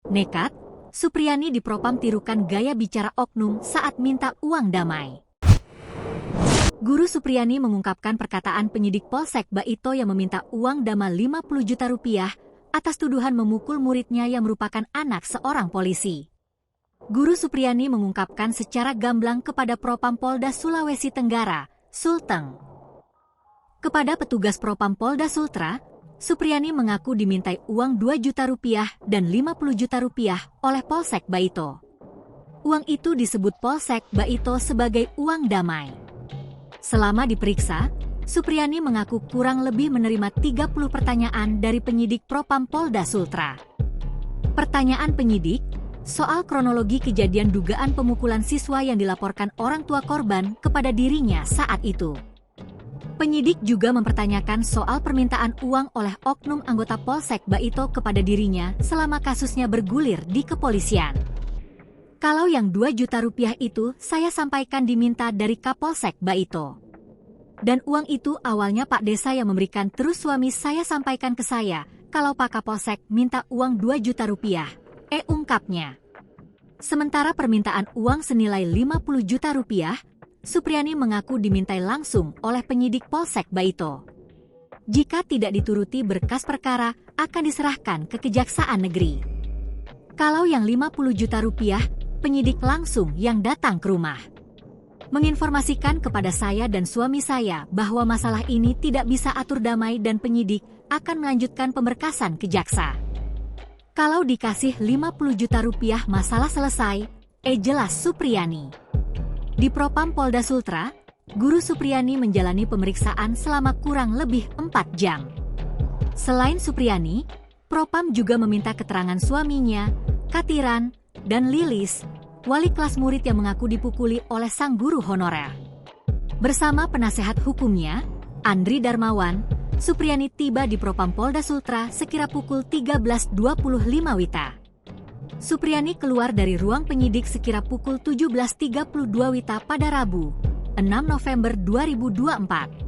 Nekat, Supriyani di Propam tirukan gaya bicara oknum saat minta uang damai. Guru Supriyani mengungkapkan perkataan penyidik Polsek Baito yang meminta uang damai 50 juta rupiah atas tuduhan memukul muridnya yang merupakan anak seorang polisi. Guru Supriyani mengungkapkan secara gamblang kepada Propam Polda Sulawesi Tenggara, Sulteng. Kepada petugas Propam Polda Sultra, Supriyani mengaku dimintai uang 2 juta rupiah dan 50 juta rupiah oleh Polsek Baito. Uang itu disebut Polsek Baito sebagai uang damai. Selama diperiksa, Supriyani mengaku kurang lebih menerima 30 pertanyaan dari penyidik Propam Polda Sultra. Pertanyaan penyidik soal kronologi kejadian dugaan pemukulan siswa yang dilaporkan orang tua korban kepada dirinya saat itu. Penyidik juga mempertanyakan soal permintaan uang oleh oknum anggota Polsek Baito kepada dirinya selama kasusnya bergulir di kepolisian. Kalau yang 2 juta rupiah itu saya sampaikan diminta dari Kapolsek Baito. Dan uang itu awalnya Pak Desa yang memberikan, terus suami saya sampaikan ke saya kalau Pak Kapolsek minta uang 2 juta rupiah, ungkapnya. Sementara permintaan uang senilai 50 juta rupiah, Supriyani mengaku dimintai langsung oleh penyidik Polsek Baito. Jika tidak dituruti berkas perkara, akan diserahkan ke Kejaksaan Negeri. Kalau yang 50 juta rupiah, penyidik langsung yang datang ke rumah. Menginformasikan kepada saya dan suami saya bahwa masalah ini tidak bisa atur damai dan penyidik akan melanjutkan pemberkasan ke jaksa. Kalau dikasih 50 juta rupiah masalah selesai, jelas Supriyani. Di Propam Polda Sultra, Guru Supriyani menjalani pemeriksaan selama kurang lebih 4 jam. Selain Supriyani, Propam juga meminta keterangan suaminya, Katiran, dan Lilis, wali kelas murid yang mengaku dipukuli oleh sang guru honorer. Bersama penasehat hukumnya, Andri Darmawan, Supriyani tiba di Propam Polda Sultra sekira pukul 13.25 WITA. Supriyani keluar dari ruang penyidik sekira pukul 17.32 WITA pada Rabu, 6 November 2024.